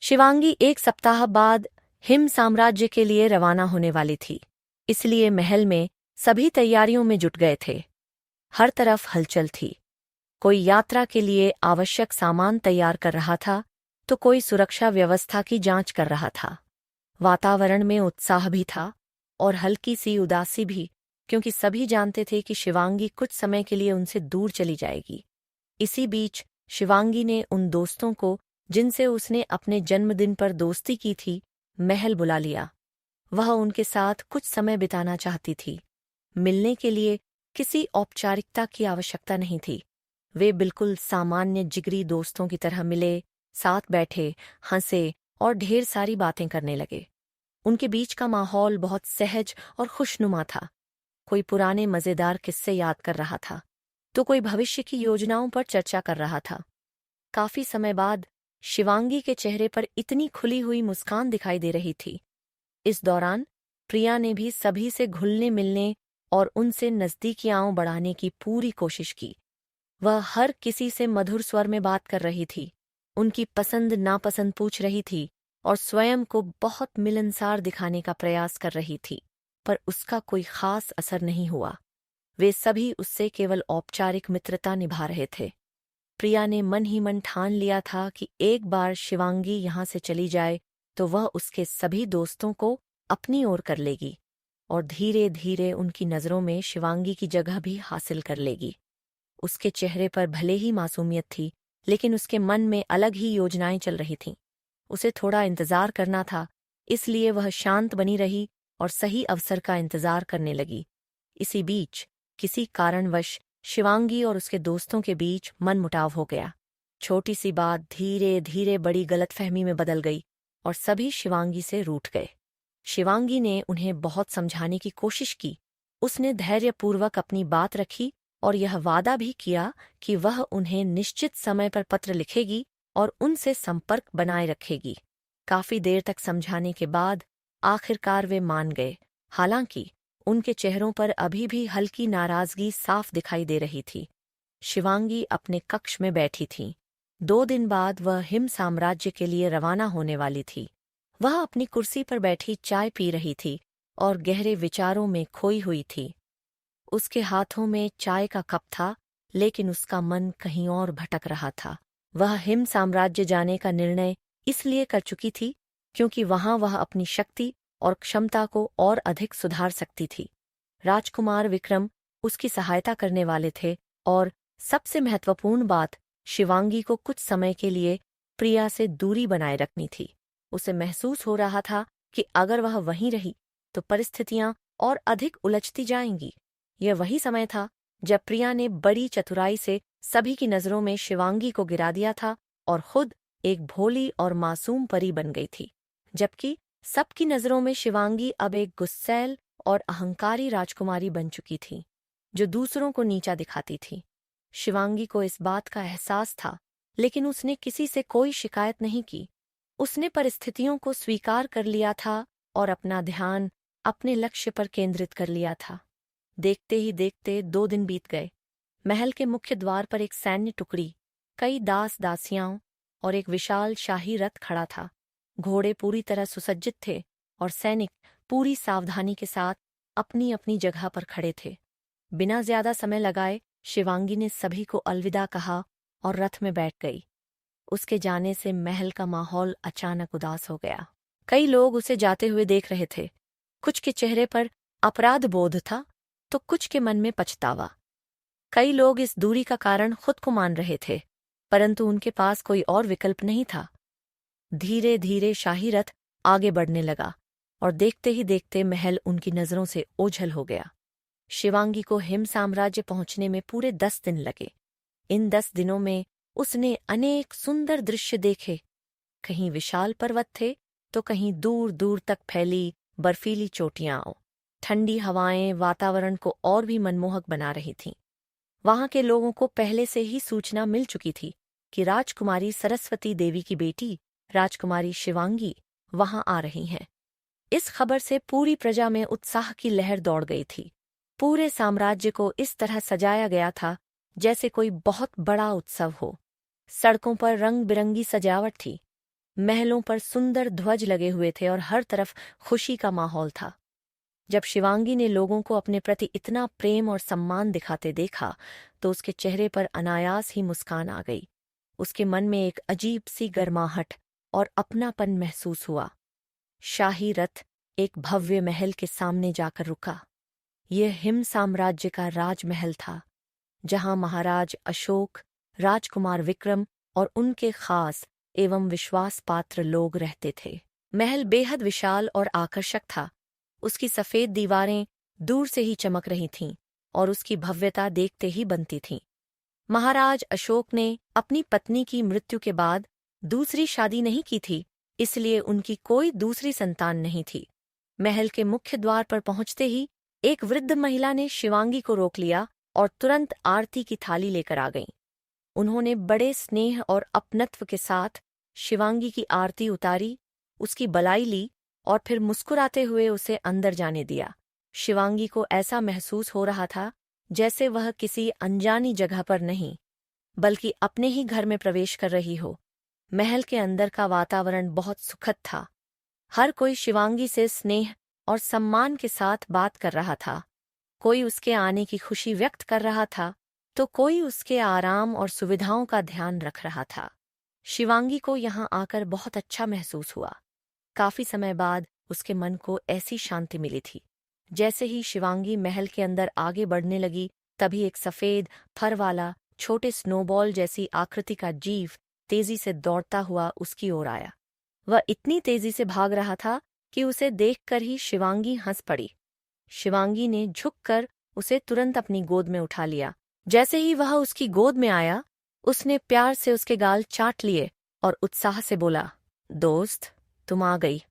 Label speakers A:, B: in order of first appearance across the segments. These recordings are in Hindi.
A: शिवांगी 1 सप्ताह बाद हिम साम्राज्य के लिए रवाना होने वाली थी, इसलिए महल में सभी तैयारियों में जुट गए थे। हर तरफ हलचल थी। कोई यात्रा के लिए आवश्यक सामान तैयार कर रहा था, तो कोई सुरक्षा व्यवस्था की जांच कर रहा था। वातावरण में उत्साह भी था और हल्की सी उदासी भी, क्योंकि सभी जानते थे कि शिवांगी कुछ समय के लिए उनसे दूर चली जाएगी। इसी बीच शिवांगी ने उन दोस्तों को, जिनसे उसने अपने जन्मदिन पर दोस्ती की थी, महल बुला लिया। वह उनके साथ कुछ समय बिताना चाहती थी। मिलने के लिए किसी औपचारिकता की आवश्यकता नहीं थी। वे बिल्कुल सामान्य जिगरी दोस्तों की तरह मिले, साथ बैठे, हंसे और ढेर सारी बातें करने लगे। उनके बीच का माहौल बहुत सहज और खुशनुमा था। कोई पुराने मजेदार किस्से याद कर रहा था, तो कोई भविष्य की योजनाओं पर चर्चा कर रहा था। काफी समय बाद शिवांगी के चेहरे पर इतनी खुली हुई मुस्कान दिखाई दे रही थी। इस दौरान प्रिया ने भी सभी से घुलने मिलने और उनसे नजदीकियां बढ़ाने की पूरी कोशिश की। वह हर किसी से मधुर स्वर में बात कर रही थी, उनकी पसंद नापसंद पूछ रही थी और स्वयं को बहुत मिलनसार दिखाने का प्रयास कर रही थी, पर उसका कोई खास असर नहीं हुआ। वे सभी उससे केवल औपचारिक मित्रता निभा रहे थे। प्रिया ने मन ही मन ठान लिया था कि एक बार शिवांगी यहाँ से चली जाए तो वह उसके सभी दोस्तों को अपनी ओर कर लेगी और धीरे धीरे उनकी नज़रों में शिवांगी की जगह भी हासिल कर लेगी। उसके चेहरे पर भले ही मासूमियत थी, लेकिन उसके मन में अलग ही योजनाएं चल रही थीं। उसे थोड़ा इंतजार करना था, इसलिए वह शांत बनी रही और सही अवसर का इंतजार करने लगी। इसी बीच किसी कारणवश शिवांगी और उसके दोस्तों के बीच मनमुटाव हो गया। छोटी सी बात धीरे धीरे बड़ी गलतफहमी में बदल गई और सभी शिवांगी से रूठ गए। शिवांगी ने उन्हें बहुत समझाने की कोशिश की। उसने धैर्यपूर्वक अपनी बात रखी और यह वादा भी किया कि वह उन्हें निश्चित समय पर पत्र लिखेगी और उनसे संपर्क बनाए रखेगी। काफी देर तक समझाने के बाद आखिरकार वे मान गए। हालांकि उनके चेहरों पर अभी भी हल्की नाराजगी साफ दिखाई दे रही थी। शिवांगी अपने कक्ष में बैठी थी। 2 दिन बाद वह हिम साम्राज्य के लिए रवाना होने वाली थी। वह अपनी कुर्सी पर बैठी चाय पी रही थी और गहरे विचारों में खोई हुई थी। उसके हाथों में चाय का कप था, लेकिन उसका मन कहीं और भटक रहा था। वह हिम साम्राज्य जाने का निर्णय इसलिए कर चुकी थी क्योंकि वहां वह अपनी शक्ति और क्षमता को और अधिक सुधार सकती थी। राजकुमार विक्रम उसकी सहायता करने वाले थे और सबसे महत्वपूर्ण बात, शिवांगी को कुछ समय के लिए प्रिया से दूरी बनाए रखनी थी। उसे महसूस हो रहा था कि अगर वह वहीं रही तो परिस्थितियां और अधिक उलझती जाएंगी। यह वही समय था जब प्रिया ने बड़ी चतुराई से सभी की नज़रों में शिवांगी को गिरा दिया था और खुद एक भोली और मासूम परी बन गई थी, जबकि सबकी नज़रों में शिवांगी अब एक गुस्सैल और अहंकारी राजकुमारी बन चुकी थी, जो दूसरों को नीचा दिखाती थी। शिवांगी को इस बात का एहसास था, लेकिन उसने किसी से कोई शिकायत नहीं की। उसने परिस्थितियों को स्वीकार कर लिया था और अपना ध्यान अपने लक्ष्य पर केंद्रित कर लिया था। देखते ही देखते 2 दिन बीत गए। महल के मुख्य द्वार पर एक सैन्य टुकड़ी, कई दास दासियां और एक विशाल शाही रथ खड़ा था। घोड़े पूरी तरह सुसज्जित थे और सैनिक पूरी सावधानी के साथ अपनी अपनी जगह पर खड़े थे। बिना ज्यादा समय लगाए शिवांगी ने सभी को अलविदा कहा और रथ में बैठ गई। उसके जाने से महल का माहौल अचानक उदास हो गया। कई लोग उसे जाते हुए देख रहे थे। कुछ के चेहरे पर अपराध बोध था तो कुछ के मन में पछतावा। कई लोग इस दूरी का कारण खुद को मान रहे थे, परंतु उनके पास कोई और विकल्प नहीं था। धीरे धीरे शाही रथ आगे बढ़ने लगा और देखते ही देखते महल उनकी नज़रों से ओझल हो गया। शिवांगी को हिम साम्राज्य पहुंचने में पूरे 10 दिन लगे। इन 10 दिनों में उसने अनेक सुंदर दृश्य देखे। कहीं विशाल पर्वत थे तो कहीं दूर दूर तक फैली बर्फीली चोटियां। ठंडी हवाएं वातावरण को और भी मनमोहक बना रही थीं। वहां के लोगों को पहले से ही सूचना मिल चुकी थी कि राजकुमारी सरस्वती देवी की बेटी राजकुमारी शिवांगी वहां आ रही हैं। इस खबर से पूरी प्रजा में उत्साह की लहर दौड़ गई थी। पूरे साम्राज्य को इस तरह सजाया गया था जैसे कोई बहुत बड़ा उत्सव हो। सड़कों पर रंग बिरंगी सजावट थी। महलों पर सुंदर ध्वज लगे हुए थे और हर तरफ खुशी का माहौल था। जब शिवांगी ने लोगों को अपने प्रति इतना प्रेम और सम्मान दिखाते देखा तो उसके चेहरे पर अनायास ही मुस्कान आ गई। उसके मन में एक अजीब सी गर्माहट और अपनापन महसूस हुआ। शाही रथ एक भव्य महल के सामने जाकर रुका। यह हिम साम्राज्य का राजमहल था, जहां महाराज अशोक, राजकुमार विक्रम और उनके खास एवं विश्वास पात्र लोग रहते थे। महल बेहद विशाल और आकर्षक था। उसकी सफेद दीवारें दूर से ही चमक रही थीं और उसकी भव्यता देखते ही बनती थी। महाराज अशोक ने अपनी पत्नी की मृत्यु के बाद दूसरी शादी नहीं की थी, इसलिए उनकी कोई दूसरी संतान नहीं थी। महल के मुख्य द्वार पर पहुंचते ही एक वृद्ध महिला ने शिवांगी को रोक लिया और तुरंत आरती की थाली लेकर आ गईं। उन्होंने बड़े स्नेह और अपनत्व के साथ शिवांगी की आरती उतारी, उसकी बलाई ली और फिर मुस्कुराते हुए उसे अंदर जाने दिया। शिवांगी को ऐसा महसूस हो रहा था जैसे वह किसी अनजानी जगह पर नहीं, बल्कि अपने ही घर में प्रवेश कर रही हो। महल के अंदर का वातावरण बहुत सुखद था। हर कोई शिवांगी से स्नेह और सम्मान के साथ बात कर रहा था। कोई उसके आने की खुशी व्यक्त कर रहा था, तो कोई उसके आराम और सुविधाओं का ध्यान रख रहा था। शिवांगी को यहाँ आकर बहुत अच्छा महसूस हुआ। काफी समय बाद उसके मन को ऐसी शांति मिली थी। जैसे ही शिवांगी महल के अंदर आगे बढ़ने लगी, तभी एक सफेद फर वाला छोटे स्नोबॉल जैसी आकृति का जीव तेजी से दौड़ता हुआ उसकी ओर आया। वह इतनी तेजी से भाग रहा था कि उसे देखकर ही शिवांगी हंस पड़ी। शिवांगी ने झुककर उसे तुरंत अपनी गोद में उठा लिया। जैसे ही वह उसकी गोद में आया, उसने प्यार से उसके गाल चाट लिए और उत्साह से बोला, दोस्त, तुम आ गई।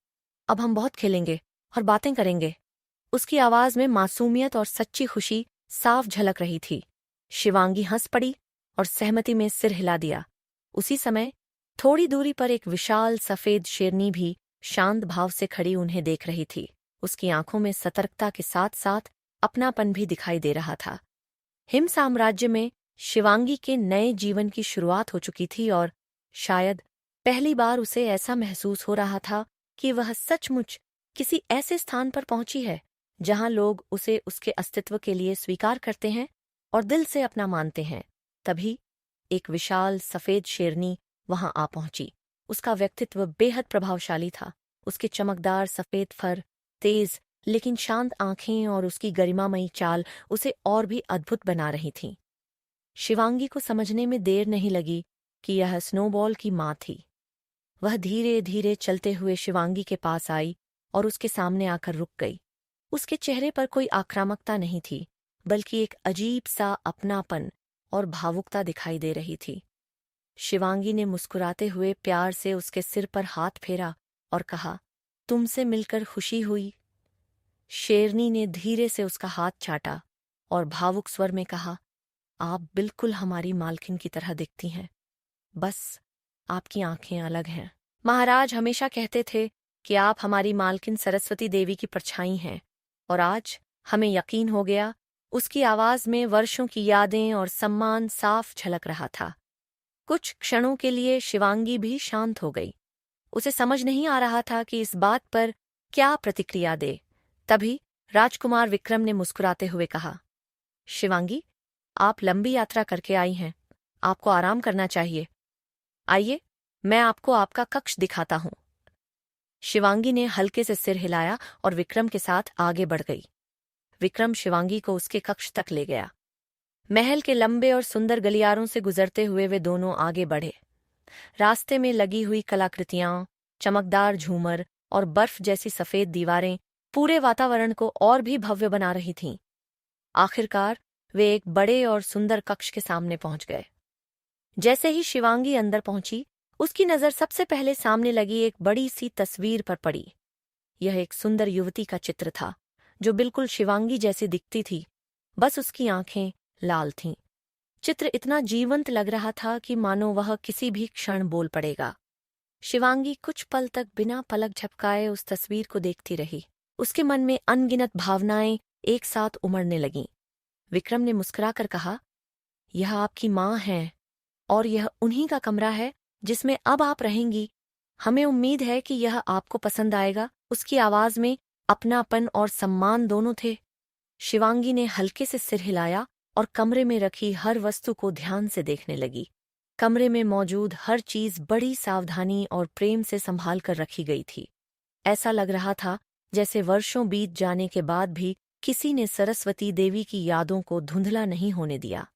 A: अब हम बहुत खेलेंगे और बातें करेंगे। उसकी आवाज में मासूमियत और सच्ची खुशी साफ झलक रही थी। शिवांगी हंस पड़ी और सहमति में सिर हिला दिया। उसी समय थोड़ी दूरी पर एक विशाल सफेद शेरनी भी शांत भाव से खड़ी उन्हें देख रही थी। उसकी आंखों में सतर्कता के साथ साथ अपनापन भी दिखाई दे रहा था। हिम साम्राज्य में शिवांगी के नए जीवन की शुरुआत हो चुकी थी और शायद पहली बार उसे ऐसा महसूस हो रहा था कि वह सचमुच किसी ऐसे स्थान पर पहुंची है जहां लोग उसे उसके अस्तित्व के लिए स्वीकार करते हैं और दिल से अपना मानते हैं। तभी एक विशाल सफेद शेरनी वहां आ पहुंची। उसका व्यक्तित्व बेहद प्रभावशाली था। उसके चमकदार सफेद फर, तेज लेकिन शांत आंखें और उसकी गरिमामयी चाल उसे और भी अद्भुत बना रही थीं। शिवांगी को समझने में देर नहीं लगी कि यह स्नोबॉल की माँ थी। वह धीरे धीरे चलते हुए शिवांगी के पास आई और उसके सामने आकर रुक गई। उसके चेहरे पर कोई आक्रामकता नहीं थी, बल्कि एक अजीब सा अपनापन और भावुकता दिखाई दे रही थी। शिवांगी ने मुस्कुराते हुए प्यार से उसके सिर पर हाथ फेरा और कहा, तुमसे मिलकर खुशी हुई। शेरनी ने धीरे से उसका हाथ चाटा और भावुक स्वर में कहा, आप बिल्कुल हमारी मालकिन की तरह दिखती हैं, बस आपकी आंखें अलग हैं। महाराज हमेशा कहते थे कि आप हमारी मालकिन सरस्वती देवी की परछाई हैं, और आज हमें यकीन हो गया। उसकी आवाज में वर्षों की यादें और सम्मान साफ झलक रहा था। कुछ क्षणों के लिए शिवांगी भी शांत हो गई। उसे समझ नहीं आ रहा था कि इस बात पर क्या प्रतिक्रिया दे। तभी राजकुमार विक्रम ने मुस्कुराते हुए कहा, शिवांगी, आप लंबी यात्रा करके आई हैं, आपको आराम करना चाहिए। आइए, मैं आपको आपका कक्ष दिखाता हूं। शिवांगी ने हल्के से सिर हिलाया और विक्रम के साथ आगे बढ़ गई। विक्रम शिवांगी को उसके कक्ष तक ले गया। महल के लंबे और सुंदर गलियारों से गुजरते हुए वे दोनों आगे बढ़े। रास्ते में लगी हुई कलाकृतियां, चमकदार झूमर और बर्फ जैसी सफेद दीवारें पूरे वातावरण को और भी भव्य बना रही थीं। आखिरकार वे एक बड़े और सुंदर कक्ष के सामने पहुंच गए। जैसे ही शिवांगी अंदर पहुंची, उसकी नजर सबसे पहले सामने लगी एक बड़ी सी तस्वीर पर पड़ी। यह एक सुंदर युवती का चित्र था, जो बिल्कुल शिवांगी जैसी दिखती थी, बस उसकी आंखें लाल थीं। चित्र इतना जीवंत लग रहा था कि मानो वह किसी भी क्षण बोल पड़ेगा। शिवांगी कुछ पल तक बिना पलक झपकाए उस तस्वीर को देखती रही। उसके मन में अनगिनत भावनाएं एक साथ उमड़ने लगीं। विक्रम ने मुस्कुराकर कहा, यह आपकी माँ है और यह उन्हीं का कमरा है जिसमें अब आप रहेंगी। हमें उम्मीद है कि यह आपको पसंद आएगा। उसकी आवाज में अपनापन और सम्मान दोनों थे। शिवांगी ने हल्के से सिर हिलाया और कमरे में रखी हर वस्तु को ध्यान से देखने लगी। कमरे में मौजूद हर चीज बड़ी सावधानी और प्रेम से संभाल कर रखी गई थी। ऐसा लग रहा था जैसे वर्षों बीत जाने के बाद भी किसी ने सरस्वती देवी की यादों को धुंधला नहीं होने दिया।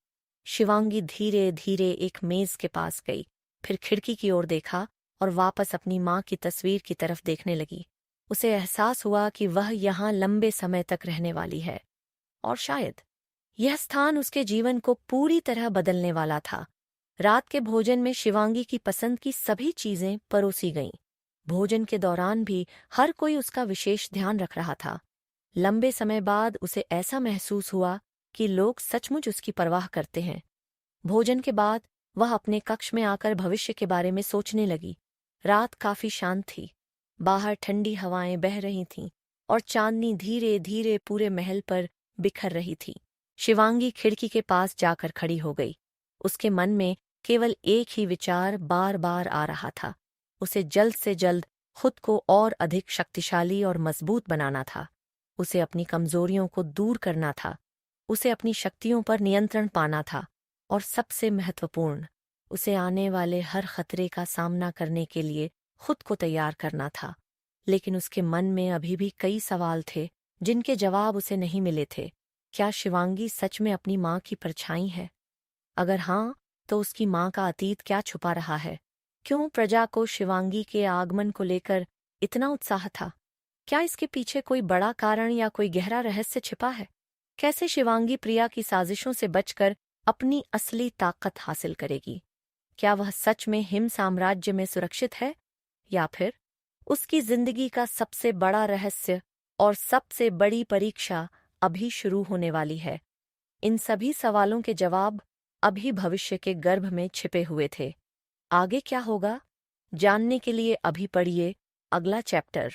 A: शिवांगी धीरे धीरे एक मेज के पास गई, फिर खिड़की की ओर देखा और वापस अपनी माँ की तस्वीर की तरफ देखने लगी। उसे एहसास हुआ कि वह यहाँ लंबे समय तक रहने वाली है और शायद यह स्थान उसके जीवन को पूरी तरह बदलने वाला था। रात के भोजन में शिवांगी की पसंद की सभी चीजें परोसी गईं। भोजन के दौरान भी हर कोई उसका विशेष ध्यान रख रहा था। लंबे समय बाद उसे ऐसा महसूस हुआ कि लोग सचमुच उसकी परवाह करते हैं। भोजन के बाद वह अपने कक्ष में आकर भविष्य के बारे में सोचने लगी। रात काफी शांत थी। बाहर ठंडी हवाएं बह रही थीं और चांदनी धीरे धीरे पूरे महल पर बिखर रही थी। शिवांगी खिड़की के पास जाकर खड़ी हो गई। उसके मन में केवल एक ही विचार बार बार आ रहा था। उसे जल्द से जल्द खुद को और अधिक शक्तिशाली और मजबूत बनाना था। उसे अपनी कमजोरियों को दूर करना था। उसे अपनी शक्तियों पर नियंत्रण पाना था और सबसे महत्वपूर्ण, उसे आने वाले हर खतरे का सामना करने के लिए खुद को तैयार करना था। लेकिन उसके मन में अभी भी कई सवाल थे जिनके जवाब उसे नहीं मिले थे। क्या शिवांगी सच में अपनी माँ की परछाई है? अगर हाँ, तो उसकी माँ का अतीत क्या छुपा रहा है? क्यों प्रजा को शिवांगी के आगमन को लेकर इतना उत्साह था? क्या इसके पीछे कोई बड़ा कारण या कोई गहरा रहस्य छिपा है? कैसे शिवांगी प्रिया की साजिशों से बचकर अपनी असली ताकत हासिल करेगी? क्या वह सच में हिम साम्राज्य में सुरक्षित है, या फिर उसकी जिंदगी का सबसे बड़ा रहस्य और सबसे बड़ी परीक्षा अभी शुरू होने वाली है? इन सभी सवालों के जवाब अभी भविष्य के गर्भ में छिपे हुए थे। आगे क्या होगा, जानने के लिए अभी पढ़िए अगला चैप्टर।